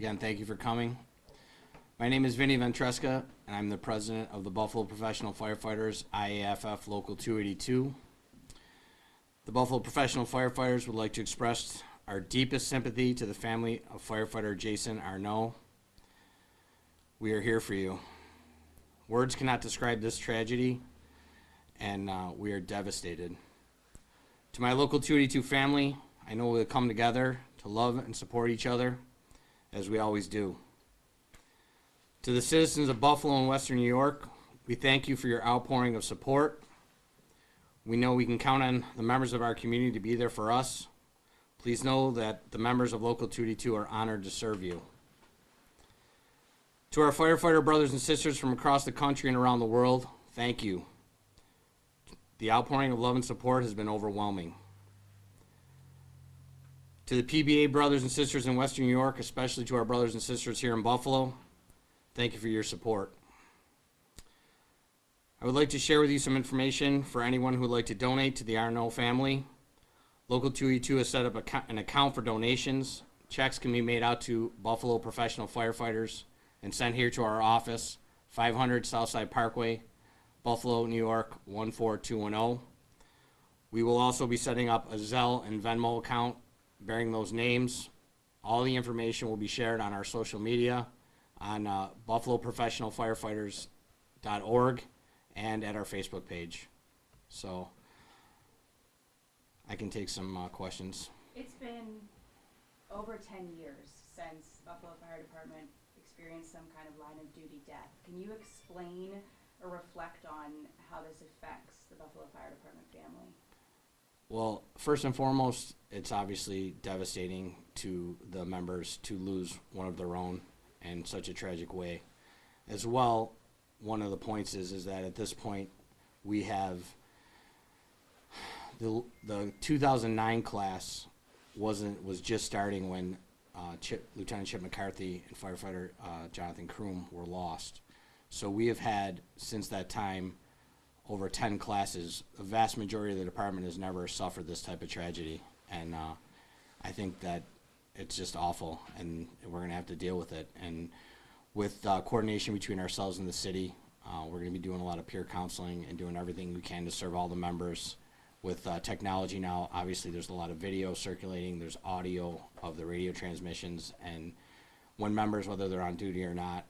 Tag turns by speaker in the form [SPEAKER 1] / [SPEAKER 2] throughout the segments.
[SPEAKER 1] Again, thank you for coming. My name is Vinny Ventresca, and I'm the president of the Buffalo Professional Firefighters, IAFF Local 282. The Buffalo Professional Firefighters would like to express our deepest sympathy to the family of firefighter Jason Arno. We are here for you. Words cannot describe this tragedy, and we are devastated. To my Local 282 family, I know we'll come together to love and support each other, as we always do. To the citizens of Buffalo and Western New York, we thank you for your outpouring of support. We know we can count on the members of our community to be there for us. Please know that the members of Local 282 are honored to serve you. To our firefighter brothers and sisters from across the country and around the world, thank you. The outpouring of love and support has been overwhelming. To the PBA brothers and sisters in Western New York, especially to our brothers and sisters here in Buffalo, thank you for your support. I would like to share with you some information for anyone who would like to donate to the Arno family. Local 282 has set up an account for donations. Checks can be made out to Buffalo Professional Firefighters and sent here to our office, 500 Southside Parkway, Buffalo, New York, 14210. We will also be setting up a Zelle and Venmo account bearing those names. All the information will be shared on our social media on buffaloprofessionalfirefighters.org and at our Facebook page. So I can take some questions.
[SPEAKER 2] It's been over 10 years since Buffalo Fire Department experienced some kind of line of duty death. Can you explain or reflect on how this affects the Buffalo Fire Department family?
[SPEAKER 1] Well, first and foremost, it's obviously devastating to the members to lose one of their own in such a tragic way. As well, one of the points is that at this point we have the 2009 class was just starting when Lieutenant Chip McCarthy and firefighter Jonathan Kroom were lost. So we have had since that time over 10 classes. The vast majority of the department has never suffered this type of tragedy, and I think that it's just awful, and we're going to have to deal with it. And with coordination between ourselves and the city, we're going to be doing a lot of peer counseling and doing everything we can to serve all the members. With technology now, obviously there's a lot of video circulating, there's audio of the radio transmissions, and when members, whether they're on duty or not,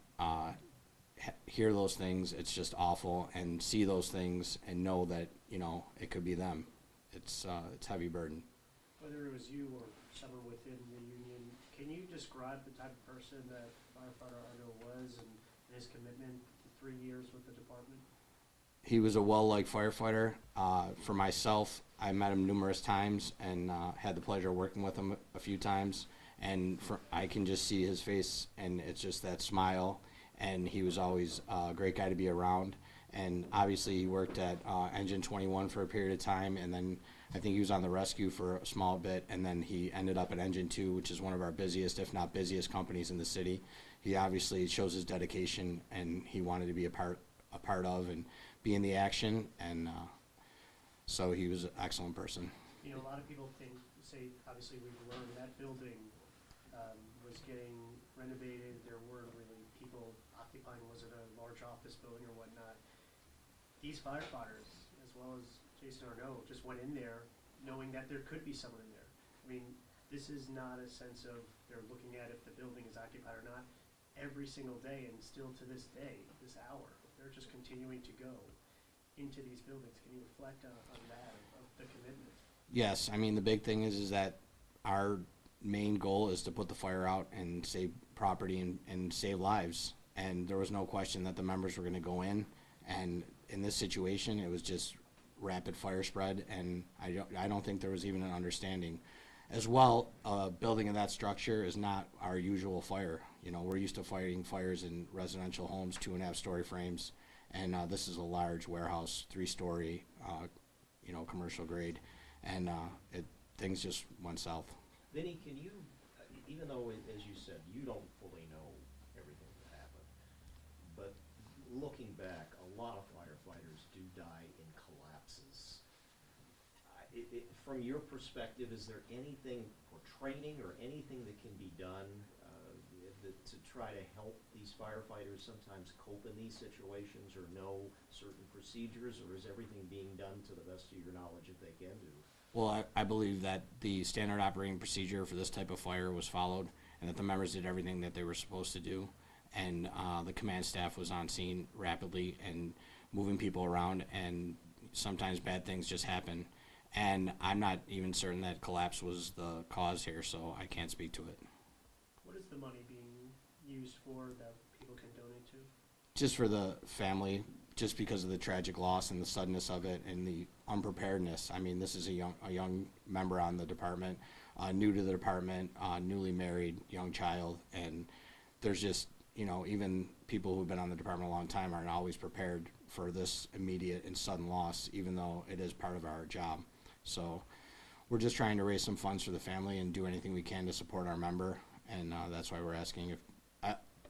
[SPEAKER 1] hear those things, it's just awful, and see those things and know that, you know, it could be them. It's heavy burden.
[SPEAKER 3] Whether it was you or someone within the union, can you describe the type of person that firefighter Arno was and his commitment to 3 years with the department?
[SPEAKER 1] He was a well-liked firefighter. For myself, I met him numerous times and had the pleasure of working with him a few times, and I can just see his face, and it's just that smile, and he was always a great guy to be around. And obviously he worked at Engine 21 for a period of time, and then I think he was on the rescue for a small bit, and then he ended up at Engine 2, which is one of our busiest, if not busiest, companies in the city. He obviously shows his dedication, and he wanted to be a part of and be in the action, and so he was an excellent person.
[SPEAKER 3] You know, a lot of people say, obviously we've learned that building was getting renovated. There weren't really people occupying, was it a large office building or whatnot? These firefighters, as well as Jason Arno, just went in there knowing that there could be someone in there. I mean, this is not a sense of they're looking at if the building is occupied or not. Every single day, and still to this day, this hour, they're just continuing to go into these buildings. Can you reflect on that, of the commitment?
[SPEAKER 1] Yes, I mean, the big thing is that our main goal is to put the fire out and save property and save lives. And there was no question that the members were going to go in. And in this situation, it was just rapid fire spread, and I don't think there was even an understanding. As well, building of that structure is not our usual fire. You know, we're used to fighting fires in residential homes, 2.5-story frames, and this is a large warehouse, 3-story, you know, commercial grade, and things just went south.
[SPEAKER 4] Vinny, can you, even though, as you said, you don't fully know everything that happened, but looking back, a lot of firefighters do die in collapses. From your perspective, is there anything for training or anything that can be done try to help these firefighters sometimes cope in these situations or know certain procedures, or is everything being done to the best of your knowledge that they can do?
[SPEAKER 1] Well, I believe that the standard operating procedure for this type of fire was followed, and that the members did everything that they were supposed to do. And the command staff was on scene rapidly and moving people around, and sometimes bad things just happen. And I'm not even certain that collapse was the cause here, so I can't speak to it.
[SPEAKER 3] What is the money being used for that people can donate to?
[SPEAKER 1] Just for the family, just because of the tragic loss and the suddenness of it and the unpreparedness. I mean, this is a young member on the department, new to the department, newly married, young child, and there's just, you know, even people who've been on the department a long time aren't always prepared for this immediate and sudden loss, even though it is part of our job. So we're just trying to raise some funds for the family and do anything we can to support our member, and that's why we're asking if,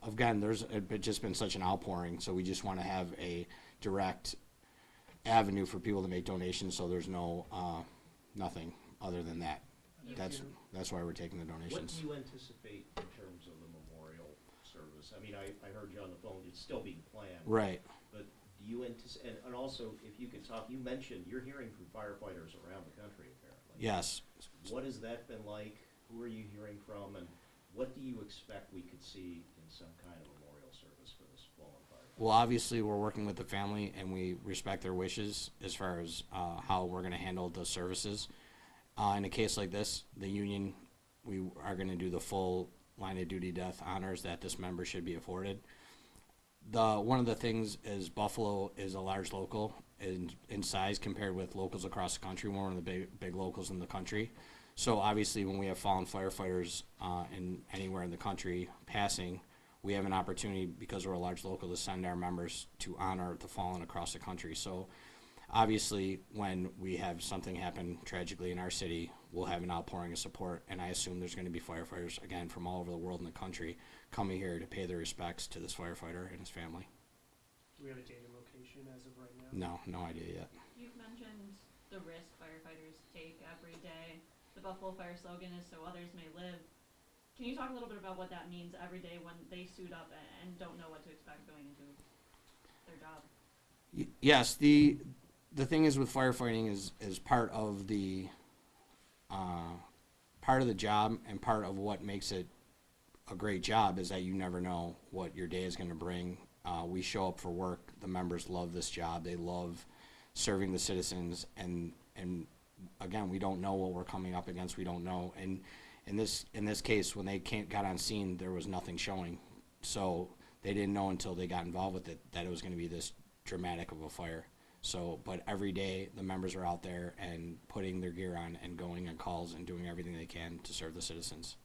[SPEAKER 1] again, there's just been such an outpouring, so we just want to have a direct avenue for people to make donations, so there's no, nothing other than that. That's why we're taking the
[SPEAKER 4] What
[SPEAKER 1] donations.
[SPEAKER 4] do you anticipate in terms of the memorial service? I mean, I heard you on the phone, it's still being planned.
[SPEAKER 1] Right.
[SPEAKER 4] But do you anticipate, and also, if you could talk, you mentioned you're hearing from firefighters around the country, apparently.
[SPEAKER 1] Yes.
[SPEAKER 4] What has that been like? Who are you hearing from? And what do you expect we could see in some kind of memorial service for this fallen firefighter?
[SPEAKER 1] Well, obviously, we're working with the family, and we respect their wishes as far as how we're going to handle the services. In a case like this, the union, we are going to do the full line of duty death honors that this member should be afforded. One of the things is Buffalo is a large local in size compared with locals across the country. We're one of the big locals in the country. So obviously, when we have fallen firefighters in anywhere in the country passing, we have an opportunity, because we're a large local, to send our members to honor the fallen across the country. So obviously, when we have something happen tragically in our city, we'll have an outpouring of support, and I assume there's going to be firefighters, again, from all over the world and the country coming here to pay their respects to this firefighter and his family.
[SPEAKER 3] Do we have a date and location as of right now?
[SPEAKER 1] No idea yet.
[SPEAKER 5] You've mentioned the risk firefighters take every day. The Buffalo Fire slogan is "so others may live." Can you talk a little bit about what that means every day when they suit up and don't know what to expect going into their job?
[SPEAKER 1] Yes, the thing is with firefighting is part of the job, and part of what makes it a great job is that you never know what your day is going to bring. We show up for work. The members love this job. They love serving the citizens, and again, we don't know what we're coming up against. We don't know. And in this case, when they got on scene, there was nothing showing. So they didn't know until they got involved with it that it was going to be this dramatic of a fire. So, but every day the members are out there and putting their gear on and going on calls and doing everything they can to serve the citizens.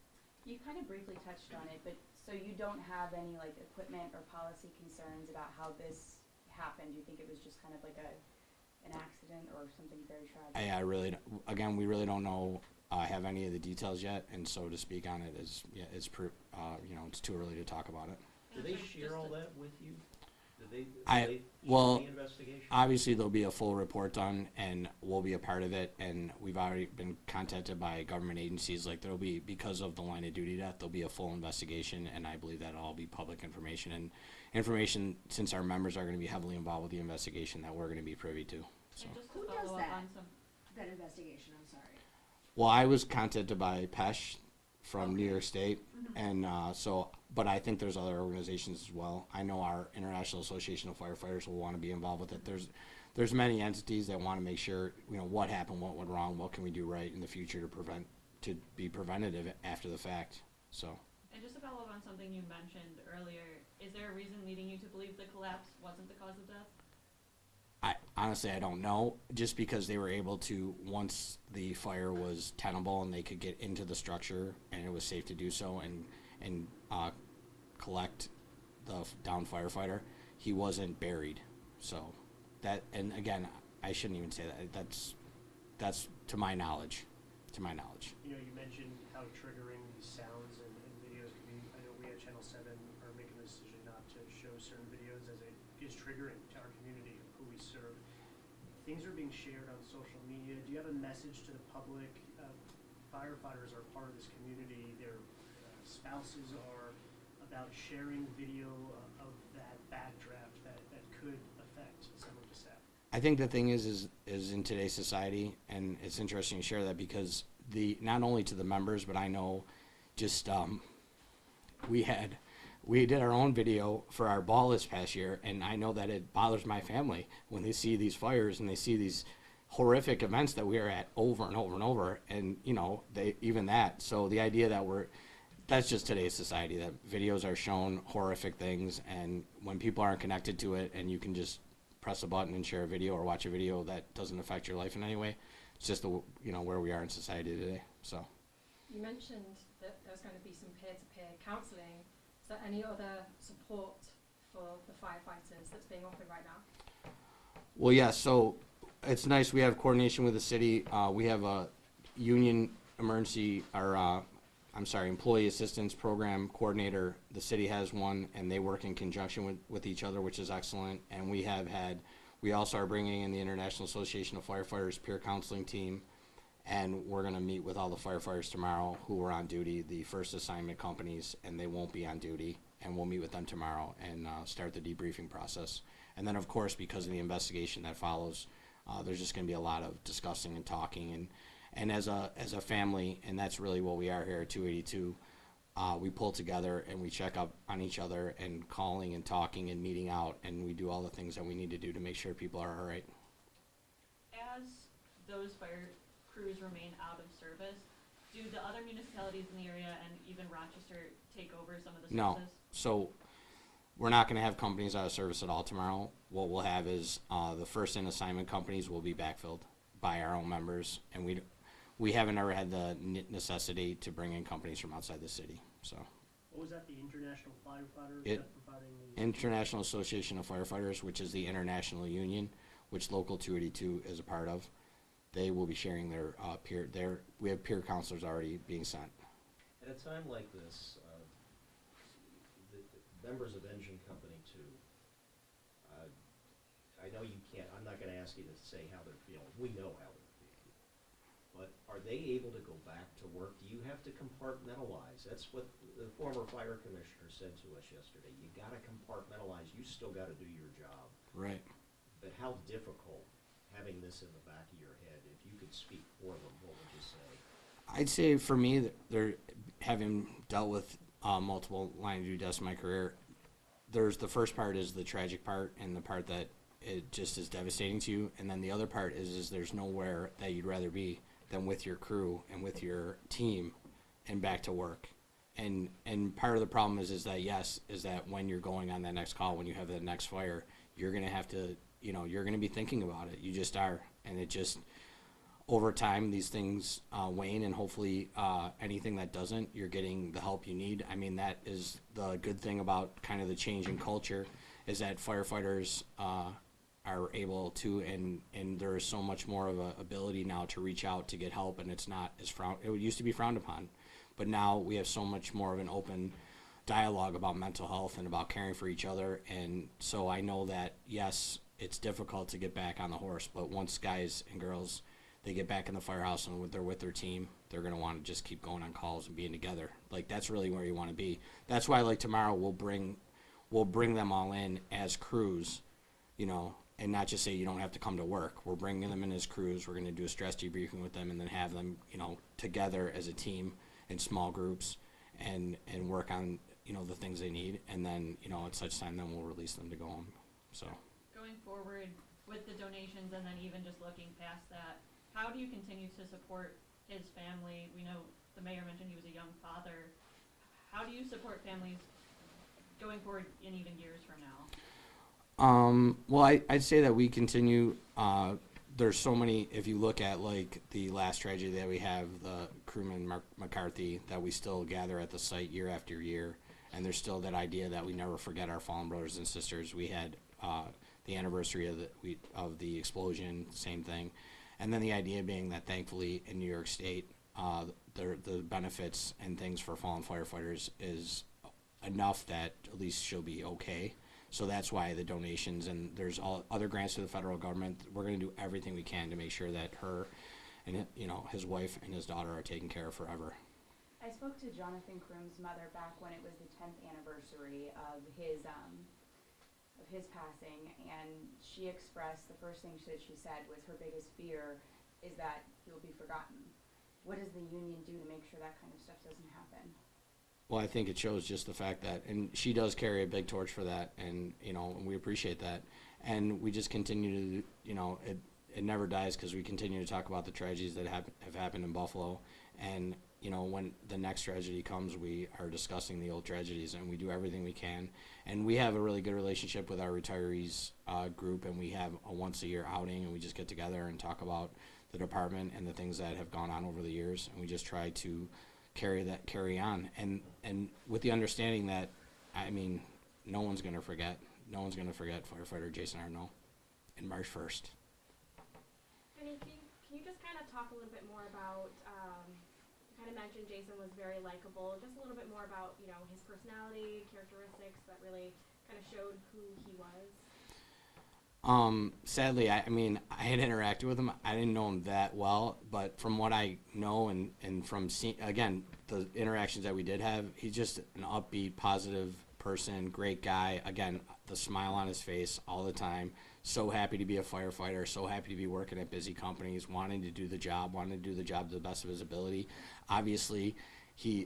[SPEAKER 2] You kind of briefly touched on it, but so you don't have any like equipment or policy concerns about how this happened? You think it was just kind of like an accident or something very tragic?
[SPEAKER 1] Again, we really don't know, have any of the details yet, and so to speak on it is, it's too early to talk about it.
[SPEAKER 4] Do they share all that with you? Do they
[SPEAKER 1] well,
[SPEAKER 4] share the investigation?
[SPEAKER 1] Obviously, there'll be a full report done, and we'll be a part of it, and we've already been contacted by government agencies. Like, there'll be, because of the line of duty death, there'll be a full investigation, and I believe that'll all be public information, and information, since our members are going to be heavily involved with the investigation, that we're going to be privy to. So.
[SPEAKER 5] And just to
[SPEAKER 6] Who does
[SPEAKER 5] follow up
[SPEAKER 6] that?
[SPEAKER 5] on some,
[SPEAKER 6] That investigation, I'm sorry.
[SPEAKER 1] Well, I was contacted by PESH from New York State, and but I think there's other organizations as well. I know our International Association of Firefighters will want to be involved with it. There's many entities that want to make sure, what happened, what went wrong, what can we do right in the future to be preventative after the fact. So.
[SPEAKER 5] and just to follow up on something you mentioned earlier, is there a reason leading you to believe the collapse wasn't the cause of death?
[SPEAKER 1] Honestly, I don't know, just because they were able to, once the fire was tenable and they could get into the structure and it was safe to do so and collect the downed firefighter, he wasn't buried. So that, and again, I shouldn't even say that. That's to my knowledge. You
[SPEAKER 3] You mentioned how triggering these sounds and videos can be. I know we at Channel 7 are making the decision not to show certain videos as it is triggering to our community of who we serve. Things are being shared on social media. Do you have a message to the public? Firefighters are part of this community. Their spouses are about sharing video of that backdraft that could affect some of the staff?
[SPEAKER 1] I think the thing is in today's society, and it's interesting to share that because not only to the members, but I know just we did our own video for our ball this past year, and I know that it bothers my family when they see these fires and they see these horrific events that we are at over and over and over, and so the idea that that's just today's society, that videos are shown horrific things, and when people aren't connected to it and you can just press a button and share a video or watch a video that doesn't affect your life in any way, it's just where we are in society today. So
[SPEAKER 7] you mentioned that there's going to be some peer-to-peer counselling. Is there any other support for the firefighters that's being offered right now?
[SPEAKER 1] well, yeah, so it's nice we have coordination with the city. We have a union employee assistance program coordinator. The city has one, and they work in conjunction with each other, which is excellent. And we also are bringing in the International Association of Firefighters peer counseling team, and we're going to meet with all the firefighters tomorrow who are on duty, the first assignment companies, and they won't be on duty, and we'll meet with them tomorrow and start the debriefing process. And then, of course, because of the investigation that follows, there's just going to be a lot of discussing and talking, and as a family, and that's really what we are here at 282. We pull together and we check up on each other and calling and talking and meeting out, and we do all the things that we need to do to make sure people are all right.
[SPEAKER 5] As those fire crews remain out of service, do the other municipalities in the area and even Rochester take over some of the services?
[SPEAKER 1] No. So we're not going to have companies out of service at all tomorrow. What we'll have is the first in assignment companies will be backfilled by our own members, and we haven't ever had the necessity to bring in companies from outside the city. So
[SPEAKER 3] What was that, the International Firefighters
[SPEAKER 1] It-
[SPEAKER 3] that providing the?
[SPEAKER 1] International Association of Firefighters, which is the international union, which Local 282 is a part of, they will be sharing we have peer counselors already being sent.
[SPEAKER 4] At a time like this, the members of Engine Company 2, I know you can't, I'm not gonna ask you to say how they're feeling, we know how they're feeling. But are they able to go back to work? Do you have to compartmentalize? That's what the former fire commissioner said to us yesterday. You gotta compartmentalize, you still gotta do your job.
[SPEAKER 1] Right.
[SPEAKER 4] But how difficult, having this in the back of your head, if you could speak for them, what would you say?
[SPEAKER 1] I'd say for me, that they're having dealt with multiple line of duty deaths in my career. There's the first part is the tragic part, and the part that it just is devastating to you, and then the other part is there's nowhere that you'd rather be than with your crew and with your team and back to work. And part of the problem is that when you're going on that next call, when you have that next fire, you're gonna have to, you're gonna be thinking about it. You just are, and it just over time these things wane, and hopefully anything that doesn't, you're getting the help you need. I mean, that is the good thing about kind of the change in culture, is that firefighters are able to, and there is so much more of a ability now to reach out to get help, and it's not as it used to be frowned upon, but now we have so much more of an open dialogue about mental health and about caring for each other. And so I know that, yes, it's difficult to get back on the horse, but once guys and girls, they get back in the firehouse and they're with their team, they're going to want to just keep going on calls and being together. Like, that's really where you want to be. That's why, like, tomorrow we'll bring them all in as crews, and not just say you don't have to come to work. We're bringing them in as crews. We're going to do a stress debriefing with them, and then have them, together as a team in small groups, and work on, the things they need. And then, at such time, then we'll release them to go home. So
[SPEAKER 5] Going forward with the donations and then even just looking past that, how do you continue to support his family? We know the mayor mentioned he was a young father. How do you support families going forward in even years from now?
[SPEAKER 1] Well, I'd say that we continue. There's so many, if you look at like the last tragedy that we have, the crewman McCarthy, that we still gather at the site year after year. And there's still that idea that we never forget our fallen brothers and sisters. We had the anniversary of the explosion, same thing. And then the idea being that thankfully in New York State, the benefits and things for fallen firefighters is enough that at least she'll be okay. So that's why the donations, and there's all other grants to the federal government. We're going to do everything we can to make sure that her and his wife and his daughter are taken care of forever.
[SPEAKER 2] As spoke to Jonathan Kroom's mother back when it was the 10th anniversary of his passing, and she expressed, the first thing that she said was her biggest fear is that he'll be forgotten. What does the union do to make sure that kind of stuff doesn't happen?
[SPEAKER 1] Well, I think it shows just the fact that, and she does carry a big torch for that, and and we appreciate that, and we just continue to, it never dies, because we continue to talk about the tragedies that have happened in Buffalo, and when the next tragedy comes, we are discussing the old tragedies, and we do everything we can, and we have a really good relationship with our retirees group, and we have a once-a-year outing, and we just get together and talk about the department and the things that have gone on over the years, and we just try to carry on, and with the understanding that, no one's going to forget firefighter Jason Arno in March 1st.
[SPEAKER 8] Vinny, can you just kind of talk a little bit more about, you kind of mentioned Jason was very likable, just a little bit more about, his personality, characteristics that really kind of showed who he was?
[SPEAKER 1] Sadly, I had interacted with him. I didn't know him that well, but from what I know and from seeing, again, the interactions that we did have, he's just an upbeat, positive person, great guy. Again, the smile on his face all the time. So happy to be a firefighter, so happy to be working at busy companies, wanting to do the job to the best of his ability. Obviously,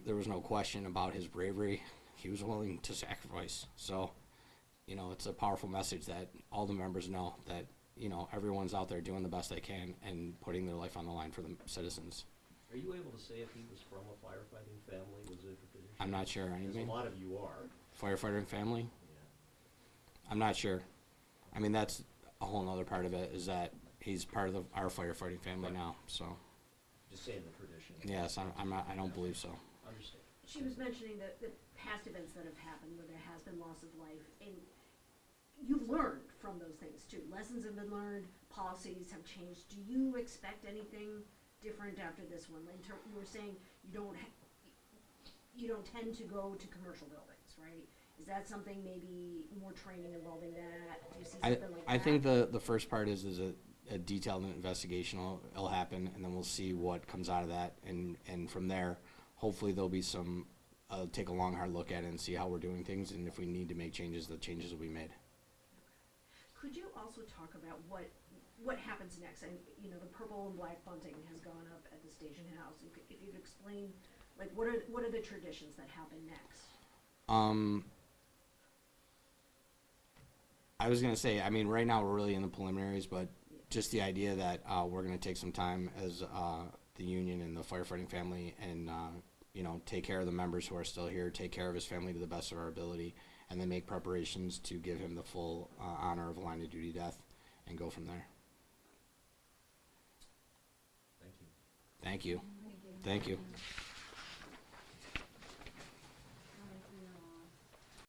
[SPEAKER 1] there was no question about his bravery. He was willing to sacrifice. So, it's a powerful message that all the members know that, everyone's out there doing the best they can and putting their life on the line for the citizens.
[SPEAKER 4] Are you able to say if he was from a firefighting family? Was it a tradition?
[SPEAKER 1] I'm not sure.
[SPEAKER 4] Because
[SPEAKER 1] Anything?
[SPEAKER 4] a lot of you are.
[SPEAKER 1] Firefighter family?
[SPEAKER 4] Yeah.
[SPEAKER 1] I'm not sure. That's a whole nother part of it, is that he's part of our firefighting family now, so.
[SPEAKER 4] Just saying the tradition.
[SPEAKER 1] Yes, I don't believe so.
[SPEAKER 4] Understand.
[SPEAKER 6] She was mentioning the past events that have happened where there has been loss of life, and you've learned from those things too. Lessons have been learned, policies have changed. Do you expect anything different after this one? You were saying you don't tend to go to commercial buildings, right? Is that something, maybe more training involving that? Do you see something like that?
[SPEAKER 1] I think the first part is a detailed investigation will happen, and then we'll see what comes out of that, and from there, hopefully there'll be some, take a long, hard look at it and see how we're doing things, and if we need to make changes, the changes will be made.
[SPEAKER 6] Could you also talk about what happens next? And the purple and black bunting has gone up at the station house. If you could explain, like, what are the traditions that happen next?
[SPEAKER 1] I was gonna say, right now we're really in the preliminaries, but just the idea that we're gonna take some time as the union and the firefighting family, and take care of the members who are still here, take care of his family to the best of our ability, and then make preparations to give him the full honor of a line of duty death, and go from there.
[SPEAKER 4] Thank you.
[SPEAKER 1] Thank you. Thank you.